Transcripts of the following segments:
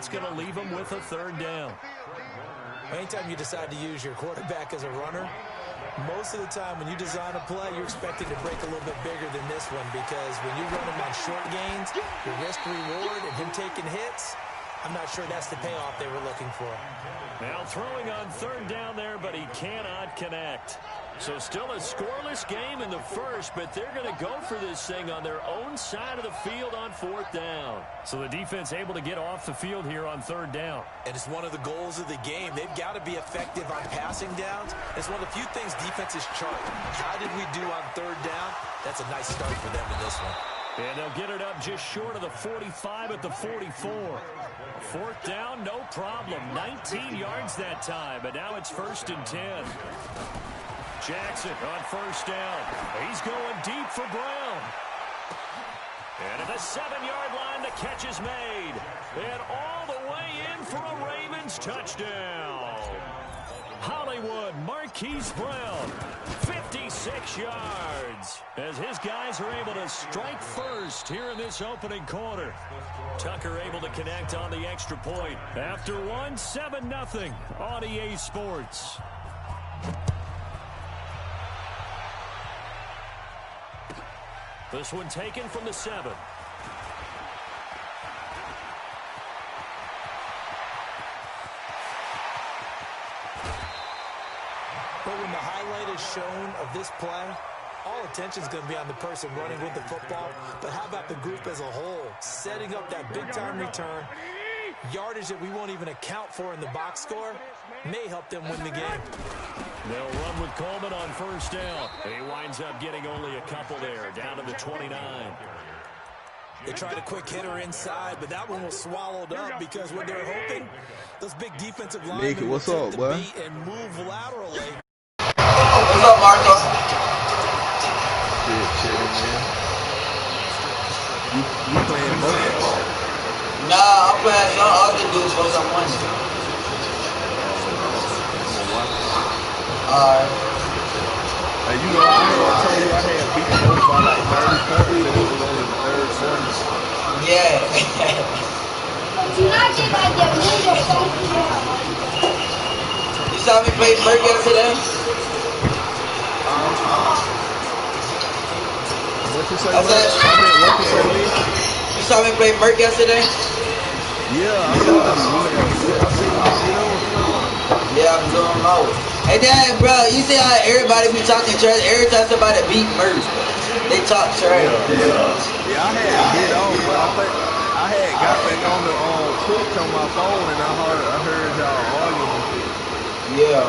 That's going to leave them with a third down. Anytime you decide to use your quarterback as a runner, most of the time when you design a play, you're expected to break a little bit bigger than this one, because when you run him on short gains, your risk-reward and him taking hits, I'm not sure that's the payoff they were looking for. Now throwing on third down there, but he cannot connect. So still a scoreless game in the first, but they're going to go for this thing on their own side of the field on fourth down. So the defense able to get off the field here on third down. And it's one of the goals of the game. They've got to be effective on passing downs. It's one of the few things defenses chart. How did we do on third down? That's a nice start for them in this one. And they'll get it up just short of the 45 at the 44. Fourth down, no problem. 19 yards that time, but now it's 1st and 10. Jackson on first down. He's going deep for Brown. And at the 7-yard line, the catch is made. And all the way in for a Ravens touchdown. Hollywood Marquise Brown, 56 yards, as his guys are able to strike first here in this opening quarter. Tucker able to connect on the extra point. After one, 7-0 on EA Sports. This one taken from the 7. But when the highlight is shown of this play, all attention is going to be on the person running with the football. But how about the group as a whole? Setting up that big-time return, yardage that we won't even account for in the box score, may help them win the game. They'll run with Coleman on first down. He winds up getting only a couple there, down to the 29. They tried a quick hitter inside, but that one was swallowed up because what they're hoping, those big defensive linemen will take the beat and move laterally. What's up, Marcus? You playing both? Nah, I'm playing some other dudes for some money. Alright. Hey, you know, I told you I had beat both by like 30 points, and it was only the third quarter. Yeah. You saw me play Merc yesterday? What you say, I said, what you say? You saw me play Merc yesterday? Yeah, I saw you. Yeah, I'm doing low. Hey, Dad, bro, you see how everybody be talking trash? Every time somebody beat Merc, they talk trash. Yeah, I had get on, but I think I had got back on the Twitch on my phone, and I heard y'all arguing. Yeah.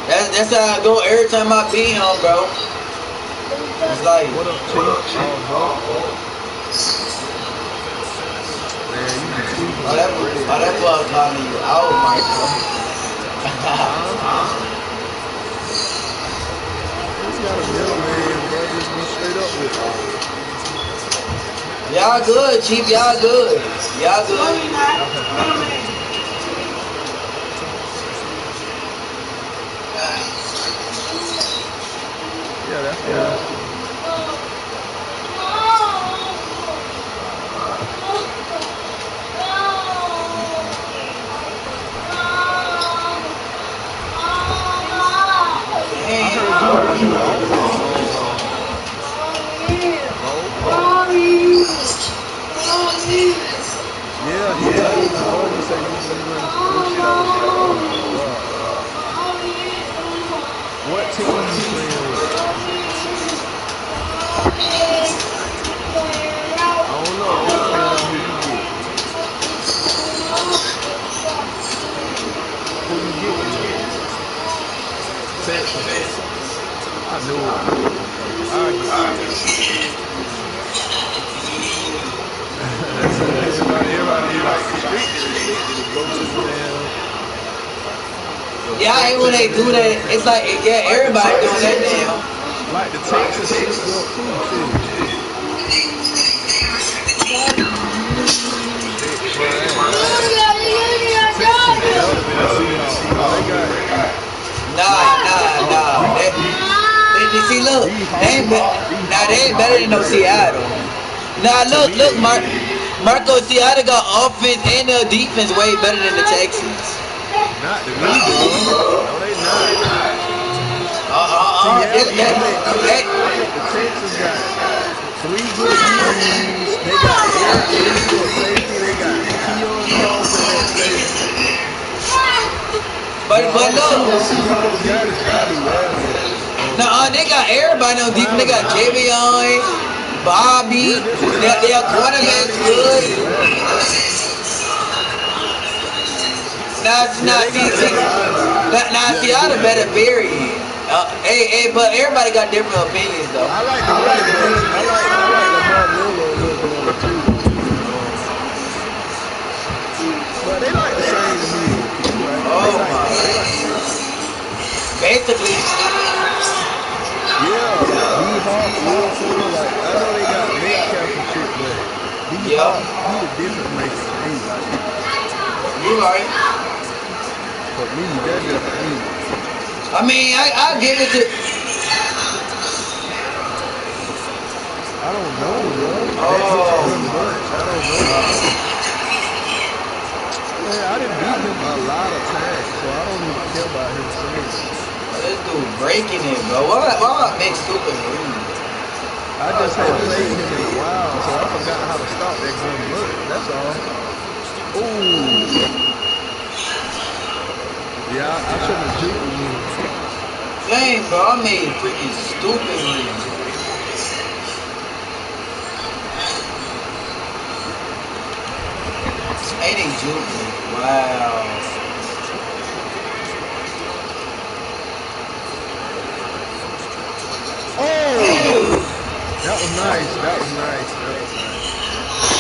That's how I go every time I beat him, bro. It's like, what up, Chief? Oh, that boy calling you out, Michael. He's got a middleman, bro. Just be straight up with him. Y'all good, Chief. Y'all good. Y'all good. Yeah, that's good. What team you playing with? I don't know. It depends on who you get. Who you get? Texas. I knew it. Everybody like street go to the damn. Yeah, I hate when they do that. It's like, yeah, everybody doing that now. Like the Texas is good too. Nah. They see, look, they ain't better than no Seattle. Nah, look, Mark. Marco, Seattle got offense and defense way better than the Texans. Not to me, bro. No, they not. The Texans got 3 good DBs. They got Eric Weaver at safety. They got Keon Johnson at safety. But no. No, they got everybody on defense. They got Javion, Bobby. Their quarterback's good. Now, Seattle better period. But everybody got different opinions, though. I like the running back. I like Lamar Miller a little bit too. But they like the same to me. Oh my! Basically. Yeah, D-Hawk, like, I know they got Metcalf and shit, but D-Hawk, he a difference maker for me. Like, you right. For me, that's just for me. I mean, I'll give it to. I don't know, bro. Oh. I don't know. Man, I didn't beat him a lot of times, so I don't even care about him saying. This dude breaking it, bro. Why I make stupid moves? I just haven't played him in a while, so I forgot how to stop that gun look. That's all. Ooh. Yeah, I shouldn't have juked him. Dang, bro, I made freaking stupid moves. Ain't they juking? Wow. Oh! That was nice. That was nice.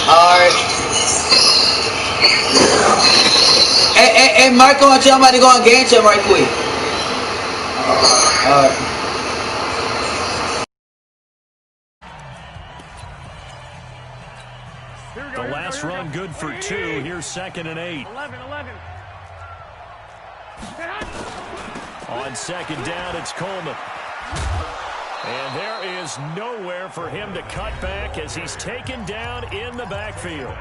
Alright. Hey, Marco, I tell somebody to go on game chat right quick. Alright. The last run good for 2. Here's 2nd and 8. 11. On 2nd down, it's Coleman. And there is nowhere for him to cut back as he's taken down in the backfield.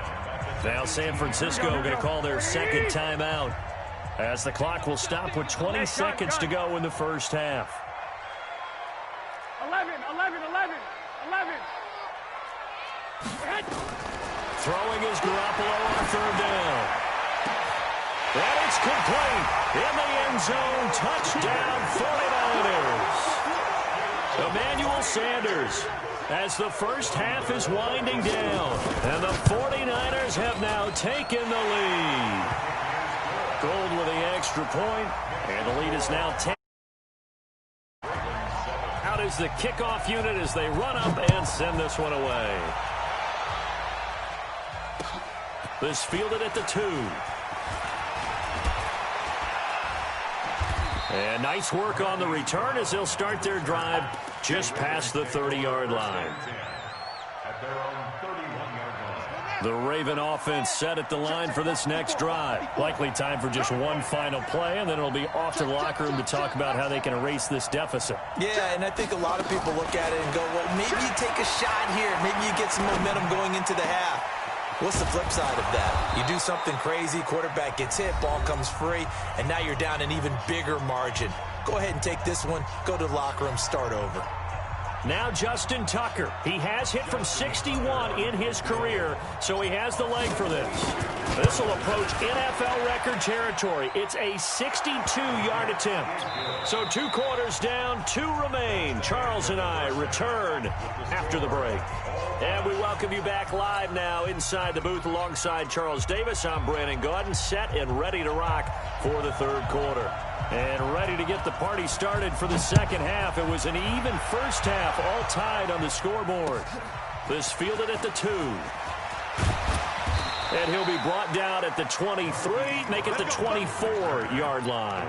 Now San Francisco going to call their 2nd timeout as the clock will stop with 20 seconds to go in the first half. 11. Throwing is Garoppolo on 3rd down. And it's complete in the end zone. Touchdown 49ers. Emmanuel Sanders as the first half is winding down. And the 49ers have now taken the lead. Gold with the extra point, and the lead is now 10. Out is the kickoff unit as they run up and send this one away. This fielded at the 2. And nice work on the return as they'll start their drive just past the 30-yard line. The Raven offense set at the line for this next drive. Likely time for just one final play, and then it'll be off to the locker room to talk about how they can erase this deficit. Yeah, and I think a lot of people look at it and go, well, maybe you take a shot here. Maybe you get some momentum going into the half. What's the flip side of that? You do something crazy, quarterback gets hit, ball comes free, and now you're down an even bigger margin. Go ahead and take this one, go to the locker room, start over. Now Justin Tucker. He has hit from 61 in his career, so he has the leg for this. This will approach NFL record territory. It's a 62-yard attempt. So 2 quarters down, 2 remain. Charles and I return after the break. And we welcome you back live now inside the booth alongside Charles Davis. I'm Brandon Gaudin, set and ready to rock for the 3rd quarter. And ready to get the party started for the 2nd half. It was an even first half, all tied on the scoreboard. This fielded at the 2. And he'll be brought down at the 23, make it the 24-yard line.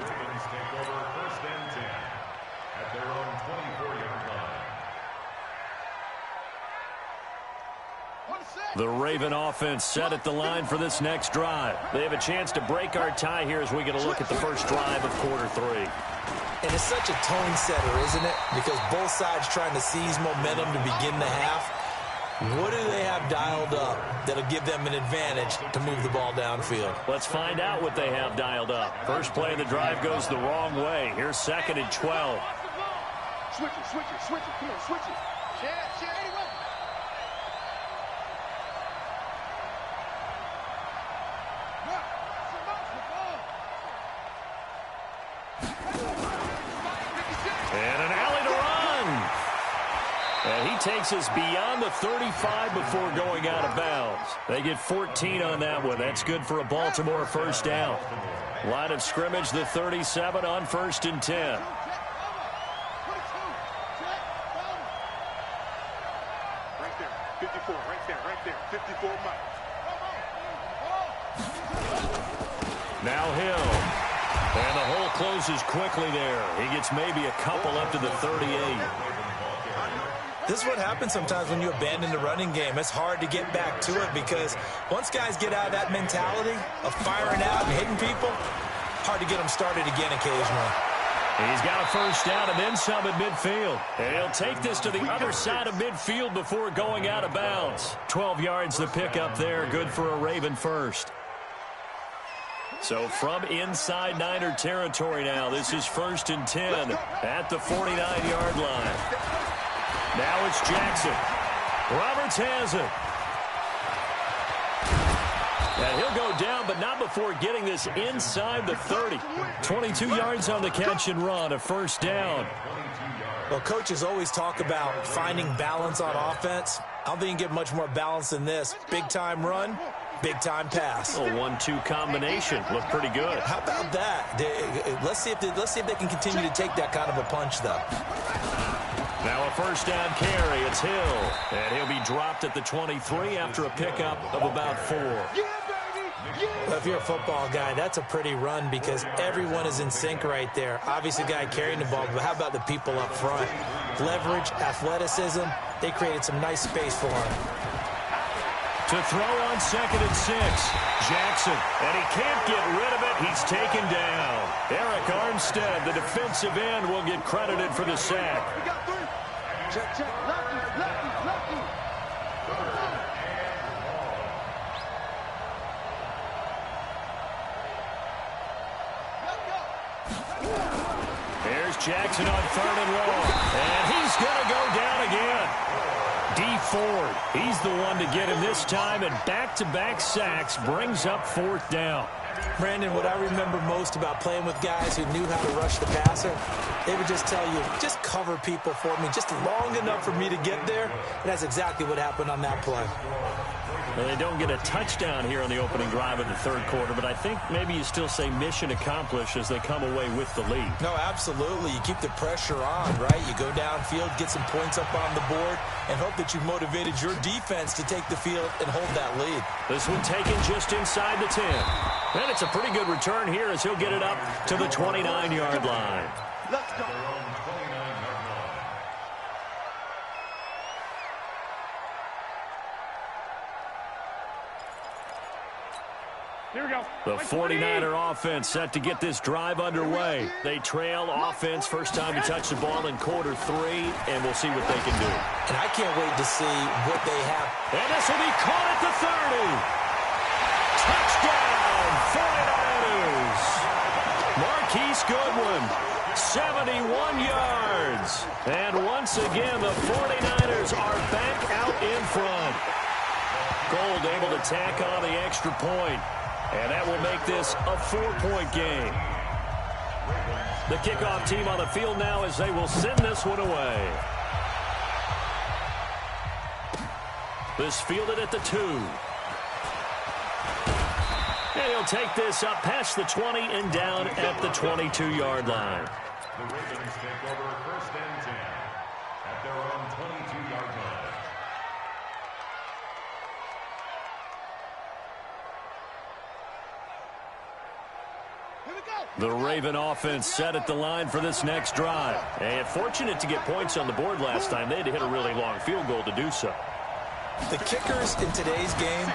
The Raven offense set at the line for this next drive. They have a chance to break our tie here as we get a look at the first drive of quarter 3. And it's such a tone setter, isn't it? Because both sides trying to seize momentum to begin the half. What do they have dialed up that'll give them an advantage to move the ball downfield? Let's find out what they have dialed up. First play of the drive goes the wrong way. Here's 2nd and 12. Switch it. Come on, switch it. Share. And an alley to run. And he takes us beyond the 35 before going out of bounds. They get 14 on that one. That's good for a Baltimore first down. Line of scrimmage, the 37 on 1st and 10. Right there, 54, right there, 54 miles. Now Hill. And the hole closes quickly there. He gets maybe a couple up to the 38. This is what happens sometimes when you abandon the running game. It's hard to get back to it because once guys get out of that mentality of firing out and hitting people, hard to get them started again occasionally. He's got a first down and then some at midfield. And he'll take this to the other side of midfield before going out of bounds. 12 yards the pickup there. Good for a Raven first. So from inside Niner territory now, this is 1st and 10 at the 49-yard line. Now it's Jackson. Roberts has it. And he'll go down, but not before getting this inside the 30. 22 yards on the catch and run, a first down. Well, coaches always talk about finding balance on offense. I don't think you can get much more balance than this. Big-time run, big-time pass. A 1-2 combination. Looked pretty good. How about that? Let's see if they can continue to take that kind of a punch, though. Now a first down carry. It's Hill. And he'll be dropped at the 23 after a pickup of about 4. Well, if you're a football guy, that's a pretty run because everyone is in sync right there. Obviously, guy carrying the ball, but how about the people up front? Leverage, athleticism, they created some nice space for him. To throw on 2nd and 6. Jackson, and he can't get rid of it. He's taken down. Eric Armstead, the defensive end, will get credited for the sack. Check. Lefty. There's Jackson on 3rd and long. And he's going to go down again. D. Ford, he's the one to get him this time, and back-to-back sacks brings up 4th down. Brandon, what I remember most about playing with guys who knew how to rush the passer, they would just tell you, just cover people for me, just long enough for me to get there. And that's exactly what happened on that play. Well, they don't get a touchdown here on the opening drive of the 3rd quarter, but I think maybe you still say mission accomplished as they come away with the lead. No, absolutely. You keep the pressure on, right? You go downfield, get some points up on the board, and hope that you've motivated your defense to take the field and hold that lead. This one taken just inside the 10. And it's a pretty good return here as he'll get it up to the 29-yard line. Let's go. Here we go. The 49er offense set to get this drive underway. They trail offense first time to touch the ball in quarter 3, and we'll see what they can do. And I can't wait to see what they have. And this will be caught at the 30. Touchdown, 49ers. Marquise Goodwin, 71 yards. And once again, the 49ers are back out in front. Gold able to tack on the extra point. And that will make this a 4-point game. The kickoff team on the field now as they will send this one away. This fielded at the 2. And he'll take this up past the 20 and down at the 22-yard line. The Ravens take over 1st and 10 at their own 22-yard line. The Raven offense set at the line for this next drive. And fortunate to get points on the board last time. They had to hit a really long field goal to do so. The kickers in today's game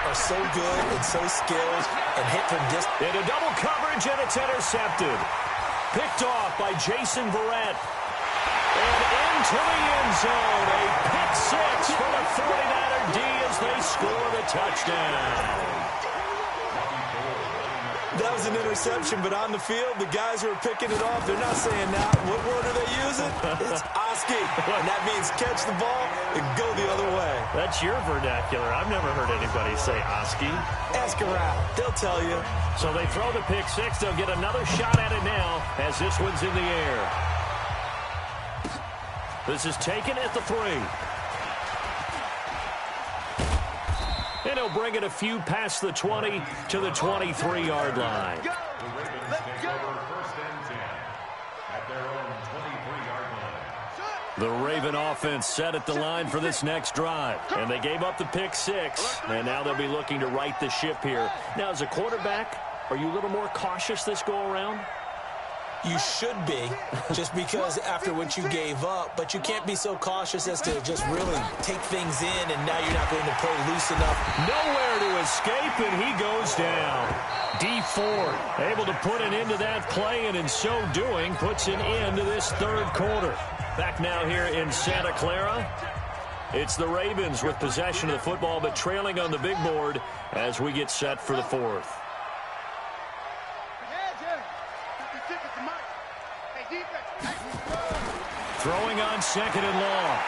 are so good and so skilled and hit from distance. Into double coverage, and it's intercepted. Picked off by Jason Verrett. And into the end zone. A pick six for the 49er D as they score the touchdown. That was an interception, but on the field, the guys who are picking it off, they're not saying now. What word are they using? It's Oski. And that means catch the ball and go the other way. That's your vernacular. I've never heard anybody say Oski. Ask around. They'll tell you. So they throw the pick six. They'll get another shot at it now as this one's in the air. This is taken at the 3. And he'll bring it a few past the 20 to the 23-yard line. The Ravens take over first and 10 at their own 23-yard line. The Raven offense set at the line for this next drive. And they gave up the pick six. And now they'll be looking to right the ship here. Now, as a quarterback, are you a little more cautious this go-around? You should be, just because after what you gave up, but you can't be so cautious as to just really take things in, and now you're not going to play loose enough. Nowhere to escape, and he goes down. D4 able to put an end to that play, and in so doing, puts an end to this third quarter. Back now here in Santa Clara. It's the Ravens with possession of the football, but trailing on the big board as we get set for the fourth. Throwing on second and long.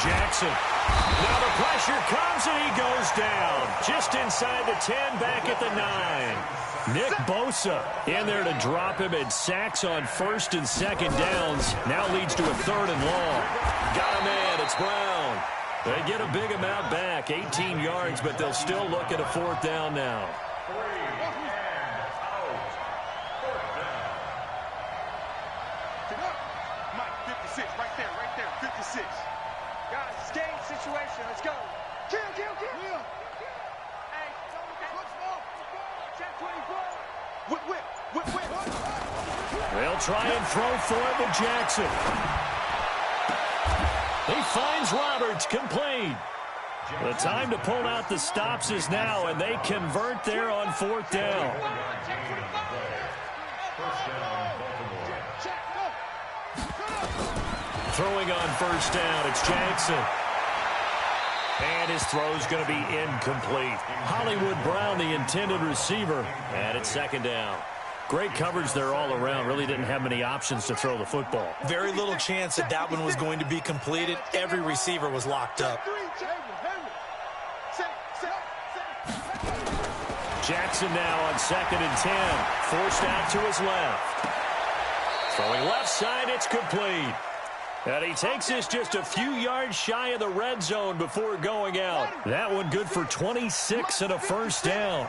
Jackson. Now the pressure comes and he goes down. Just inside the 10, back at the 9. Nick Bosa in there to drop him, and sacks on first and second downs. Now leads to a third and long. Got a man. It's Brown. They get a big amount back, 18 yards, but they'll still look at a fourth down now. Guys, it's game situation. Let's go. Kill. Hey, check 24. Whip. They'll try and throw for it to Jackson. He finds Roberts, complete. The time to pull out the stops is now, and they convert there on fourth down. Throwing on first down, it's Jackson. And his throw's going to be incomplete. Hollywood Brown, the intended receiver, and it's second down. Great coverage there all around. Really didn't have many options to throw the football. Very little chance that that one was going to be completed. Every receiver was locked up. Jackson now on second and 10. Forced out to his left. Throwing left side, it's complete. And he takes this just a few yards shy of the red zone before going out. That one good for 26 and a first down.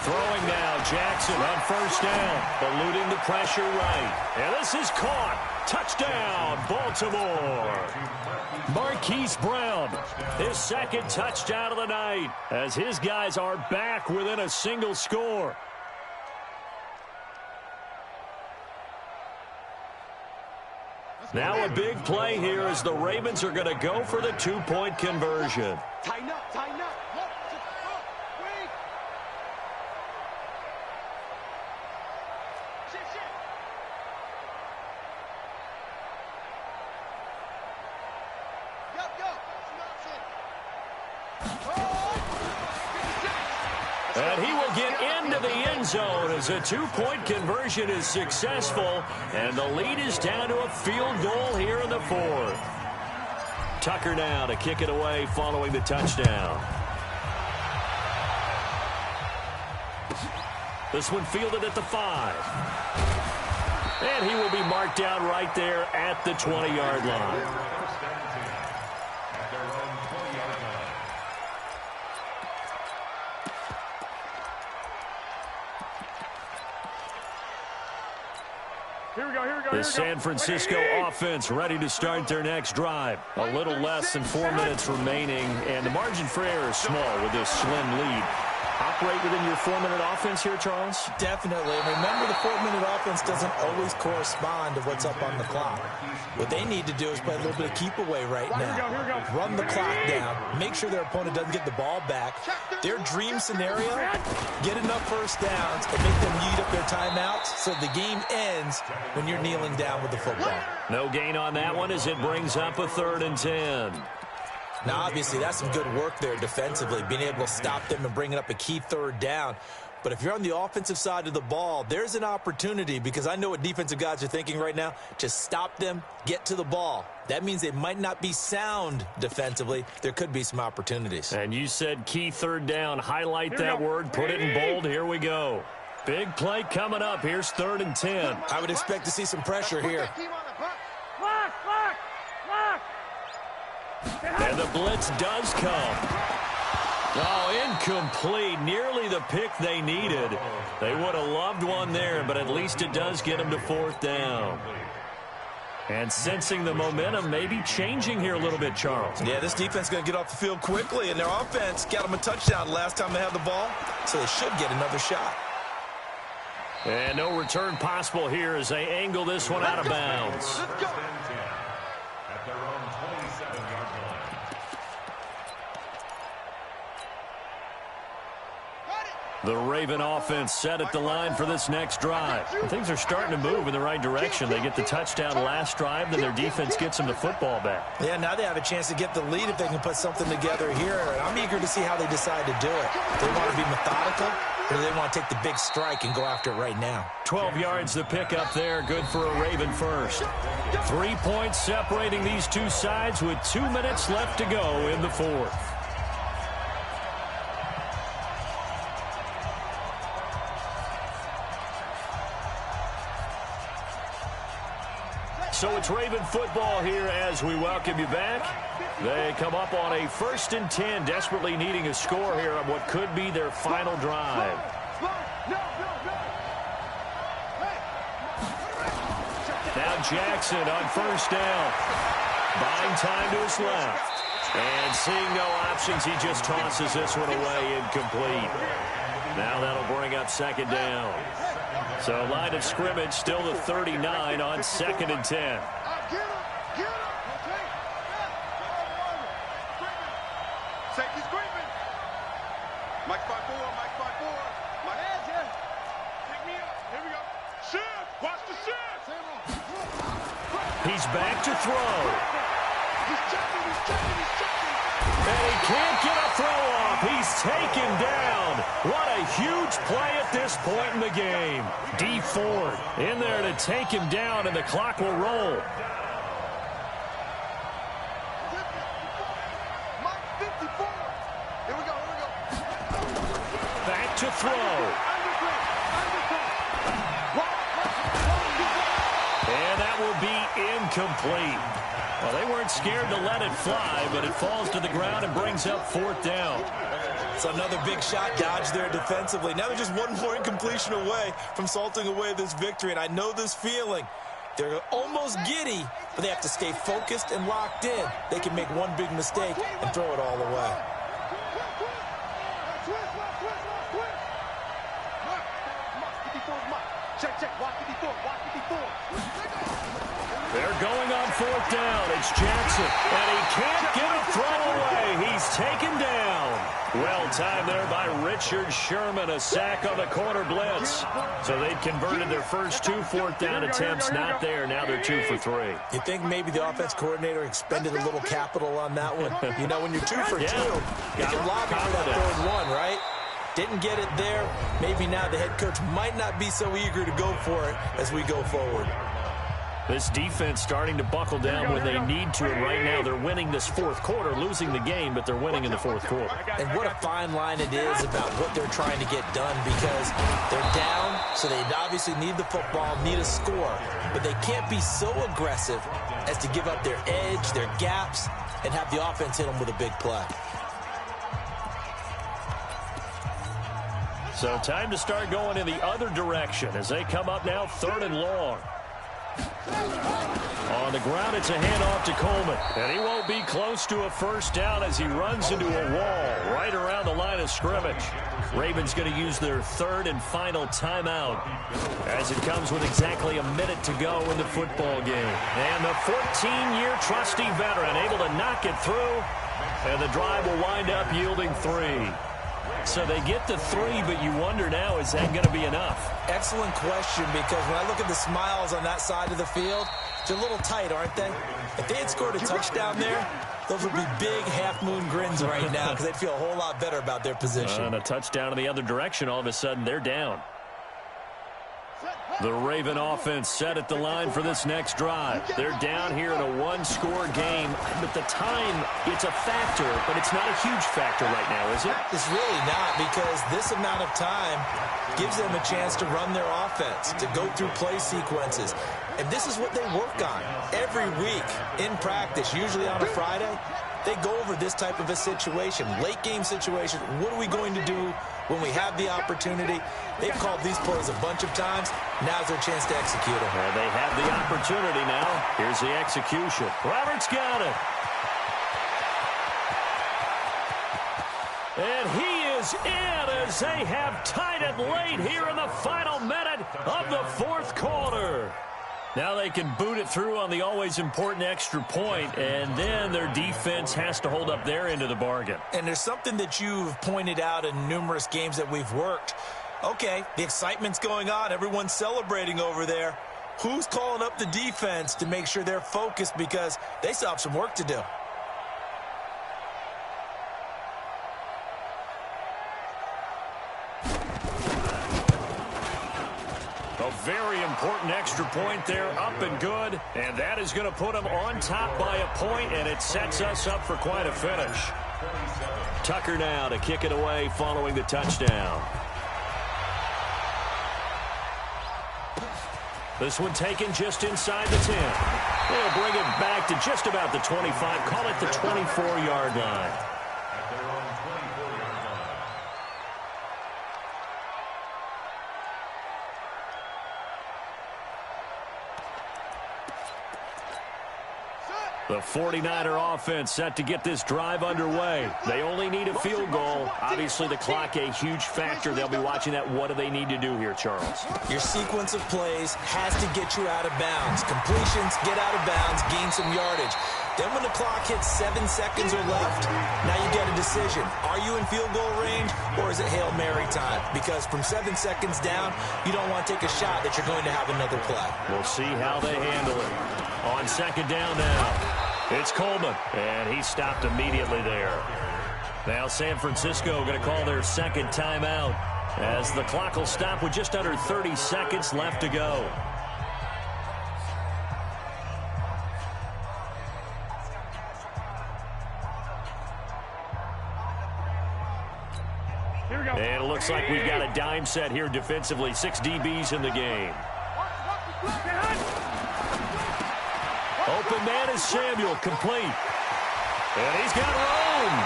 Throwing now, Jackson on first down, eluding the pressure right. And this is caught. Touchdown, Baltimore. Marquise Brown, his second touchdown of the night, as his guys are back within a single score. Now a big play here as the Ravens are going to go for the two-point conversion. Tighten up. And he will get into the end zone as a two-point conversion is successful, and the lead is down to a field goal here in the fourth. Tucker now to kick it away following the touchdown. This one fielded at the 5. And he will be marked down right there at the 20-yard line. The San Francisco offense ready to start their next drive. A little less than 4 minutes remaining, and the margin for error is small with this slim lead. operate within your 4-minute offense here, Charles? Definitely. And remember, the 4-minute offense doesn't always correspond to what's up on the clock. What they need to do is play a little bit of keep away right now. Run the clock down. Make sure their opponent doesn't get the ball back. Their dream scenario, get enough first downs and make them eat up their timeouts so the game ends when you're kneeling down with the football. No gain on that one as it brings up a 3rd and 10. Now, obviously, that's some good work there defensively, being able to stop them and bringing up a key 3rd down. But if you're on the offensive side of the ball, there's an opportunity, because I know what defensive guys are thinking right now. Just stop them, get to the ball. That means they might not be sound defensively. There could be some opportunities. And you said key 3rd down. Highlight that word. Put it in bold. Here we go. Big play coming up. Here's 3rd and 10. I would expect to see some pressure here. And the blitz does come. Oh, incomplete. Nearly the pick they needed. They would have loved one there, but at least it does get them to 4th down. And sensing the momentum maybe changing here a little bit, Charles. Yeah, this defense is going to get off the field quickly, and their offense got them a touchdown last time they had the ball, so they should get another shot. And no return possible here as they angle this one out of bounds. At their own 27-yard line. The Raven offense set at the line for this next drive. Things are starting to move in the right direction. They get the touchdown last drive, then their defense gets them the football back. Yeah, now they have a chance to get the lead if they can put something together here. And I'm eager to see how they decide to do it. Do they want to be methodical, or do they want to take the big strike and go after it right now? 12 yards the pick up there, good for a Raven first. 3 points separating these two sides with 2 minutes left to go in the 4th. So it's Raven football here as we welcome you back. They come up on a 1st and 10, desperately needing a score here on what could be their final drive. Now Jackson on 1st down. Buying time to his left. And seeing no options, he just tosses this one away incomplete. Now that'll bring up 2nd down. So line of scrimmage still the 39 on 2nd and 10. Safety screaming. Mike 5-4, Mike 5-4. Mike hands here. Pick me up. Here we go. Shift. Watch the shift. He's back to throw. He's checking. And he can't get a throw off. He's taken down. What a huge play at this point in the game. D Ford in there to take him down, and the clock will roll. Mike 54. Here we go. Back to throw. And that will be incomplete. Well, they weren't scared to let it fly, but it falls to the ground and brings up 4th down. It's another big shot dodge there defensively. Now they're just one more incompletion away from salting away this victory, and I know this feeling. They're almost giddy, but they have to stay focused and locked in. They can make one big mistake and throw it all away. They're going on 4th down. It's Jackson, and he can't get a throw away. He's taken down. Well timed there by Richard Sherman. A sack on the corner blitz. So they'd converted their first 2 4th down attempts. Not there. Now they're 2 for 3. You think maybe the offense coordinator expended a little capital on that one? You know, when you're 2 for 2, you can lobby for that 3rd one, right? Didn't get it there. Maybe now the head coach might not be so eager to go for it as we go forward. This defense starting to buckle down when they need to, and right now they're winning this 4th quarter, losing the game, but they're winning in the 4th quarter. And what a fine line it is about what they're trying to get done, because they're down, so they obviously need the football, need a score, but they can't be so aggressive as to give up their edge, their gaps, and have the offense hit them with a big play. So time to start going in the other direction as they come up now 3rd and long. On the ground, it's a handoff to Coleman. And he won't be close to a first down as he runs into a wall right around the line of scrimmage. Ravens going to use their third and final timeout as it comes with exactly a minute to go in the football game. And the 14-year trusty veteran able to knock it through. And the drive will wind up yielding 3. So they get to 3, but you wonder now, is that going to be enough? Excellent question, because when I look at the smiles on that side of the field, they're a little tight, aren't they? If they had scored a touchdown there, those would be big half-moon grins right now because they'd feel a whole lot better about their position. And a touchdown in the other direction, all of a sudden they're down. The Raven offense set at the line for this next drive. They're down here in a one-score game, but the time, it's a factor, but it's not a huge factor right now, is it? It's really not, because this amount of time gives them a chance to run their offense, to go through play sequences. And this is what they work on every week in practice, usually on a Friday. They go over this type of a situation, late game situation. What are we going to do when we have the opportunity? They've called these plays a bunch of times. Now's their chance to execute them. And they have the opportunity now. Here's the execution. Roberts got it. And he is in as they have tied it late here in the final minute of the fourth quarter. Now they can boot it through on the always important extra point, and then their defense has to hold up their end of the bargain. And there's something that you've pointed out in numerous games that we've worked. Okay, the excitement's going on. Everyone's celebrating over there. Who's calling up the defense to make sure they're focused, because they still have some work to do? A very important extra point there, up and good. And that is going to put them on top by a point, and it sets us up for quite a finish. Tucker now to kick it away following the touchdown. This one taken just inside the 10. They'll bring it back to just about the 25. Call it the 24-yard line. The 49er offense set to get this drive underway. They only need a field goal. Obviously, the clock a huge factor. They'll be watching that. What do they need to do here, Charles? Your sequence of plays has to get you out of bounds. Completions, get out of bounds, gain some yardage. Then when the clock hits 7 seconds or left, now you get a decision. Are you in field goal range, or is it Hail Mary time? Because from 7 seconds down, you don't want to take a shot that you're going to have another play. We'll see how they handle it. On second down now, it's Coleman, and he stopped immediately there. Now San Francisco going to call their second timeout as the clock will stop with just under 30 seconds left to go. And it looks like we've got a dime set here defensively. 6 DBs in the game. Open man is Samuel, complete. And he's got room.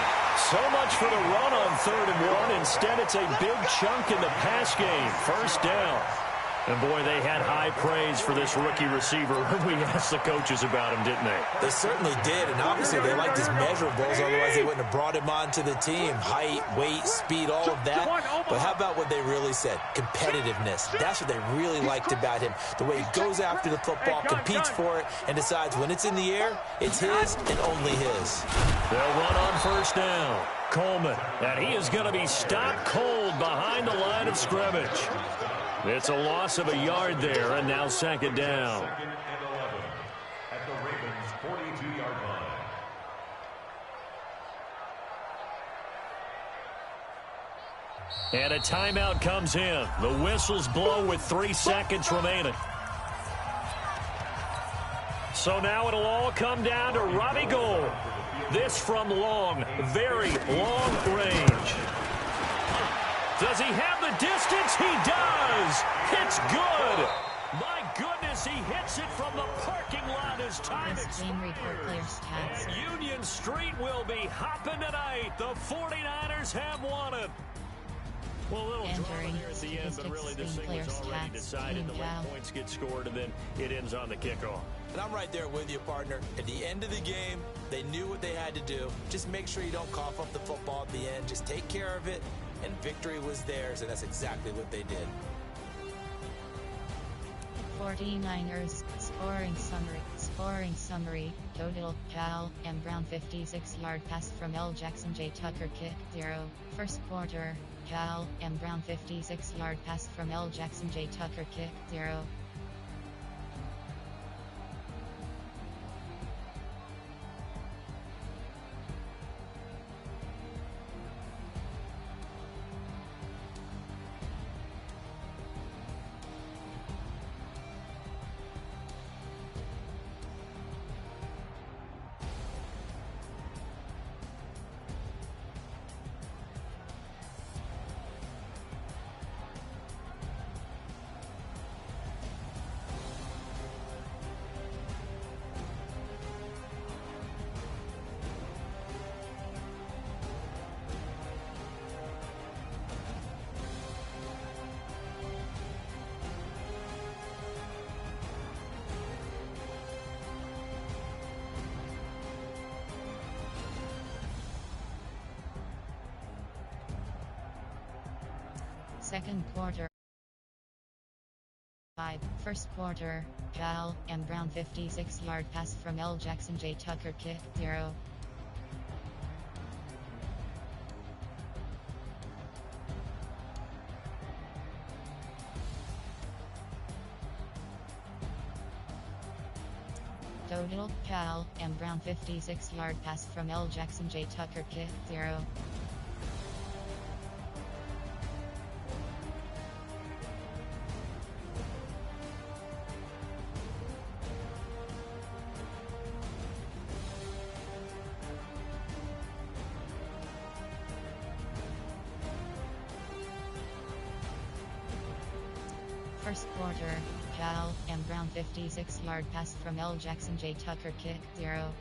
So much for the run on 3rd and 1. Instead, it's a big chunk in the pass game. First down. And, boy, they had high praise for this rookie receiver when we asked the coaches about him, didn't they? They certainly did, and obviously they liked his measurables, otherwise they wouldn't have brought him onto the team. Height, weight, speed, all of that. But how about what they really said? Competitiveness. That's what they really liked about him. The way he goes after the football, competes for it, and decides when it's in the air, it's his and only his. They'll run on first down. Coleman, and he is going to be stopped cold behind the line of scrimmage. It's a loss of a yard there, and now second down. Second and 11 at the Ravens' 42-yard line. And a timeout comes in. The whistles blow with 3 seconds remaining. So now it'll all come down to Robbie Gould. This from long, very long range. Does he have the distance? He does. It's good. My goodness, he hits it from the parking lot as time expires. And Union Street will be hopping tonight. The 49ers have won it. Well, little drama there at the end. but really this thing was already decided. The late points get scored, and then it ends on the kickoff. And I'm right there with you, partner. At the end of the game, they knew what they had to do. Just make sure you don't cough up the football at the end. Just take care of it, and victory was theirs, and that's exactly what they did. 49ers scoring summary. Total: Cal M. Brown 56-yard pass from L. Jackson J. Tucker, kick 0. First quarter: Cal M. Brown 56-yard pass from L. Jackson J. Tucker, kick 0. Second quarter: 5. First quarter: Cal M. Brown 56-yard pass from L. Jackson J. Tucker, kick 0. Total: Cal M. Brown 56-yard pass from L. Jackson J. Tucker, kick 0. First quarter: Cal M. Brown 56-yard pass from L. Jackson J. Tucker, kick 0.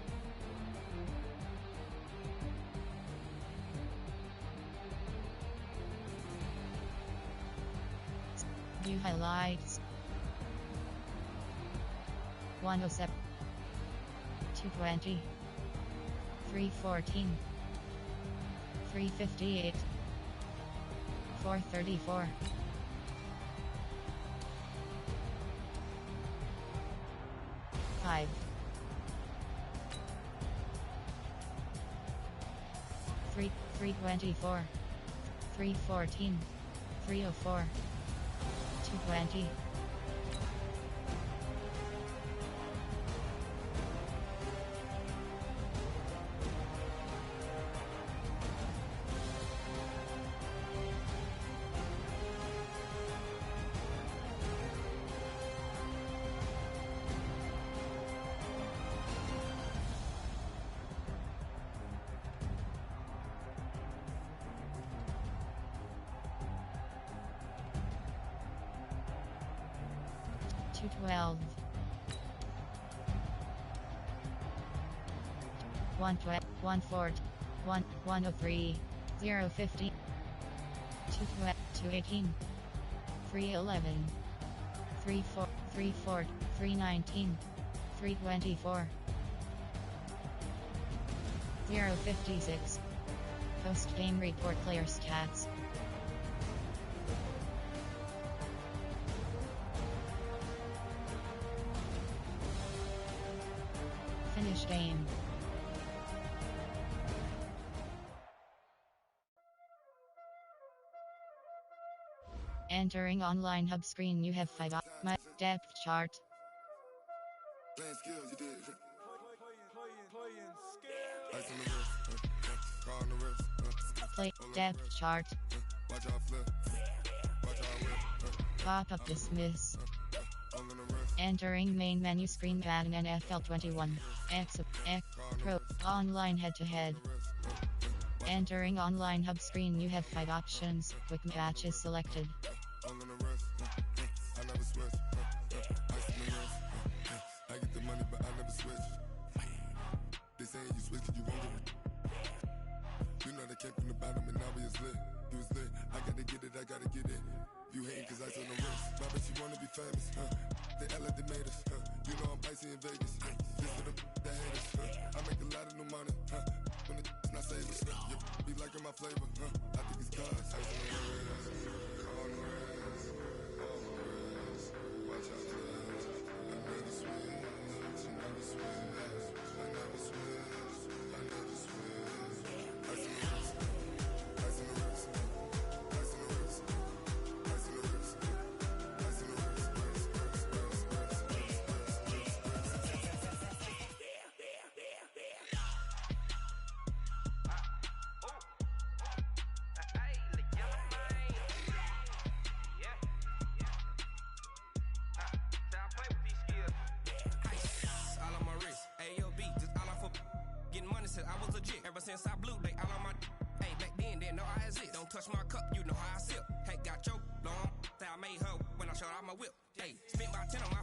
View highlights: 107, 220, 314, 358, 434. 5. 324, 314, 304, 220. to 12. 112, 140, 103, 050, 218, 311, 34, 34, 319, 324, 056. Post-game report player stats. Finish game. Entering online hub screen, you have 5 my depth chart. Playing skills, you did. Play depth chart. Pop-up dismiss. Entering main menu screen, Madden NFL 21. X Pro online head-to-head. Entering online hub screen, you have 5 options. Quick matches selected. I get the money, but I never switch. They saying you switch, you won't get it. You know they came from the bottom and now we is lit. You was lit, I gotta get it, I gotta get it. You hate Ice on the wrist. My bitch, she wanna be famous, They Ella, they made us, You know I'm icy in Vegas, This for the that hate us, I make a lot of new money, When the not savers, You be liking my flavor, I think it's cause ice on the wrist, on the wrist, on the wrist. Watch out, cuz I never switch, I never switch, I never switch, I never switch. Ice on the wrist, ice on the wrist, ice on the wrist, ice on the wrist, ice on the wrist. I was legit ever since I blew they all on my hey back then didn't know I exist. Don't touch my cup, you know how I sip. Hey, got your long I made her when I showed out my whip. Hey, spent about 10 on my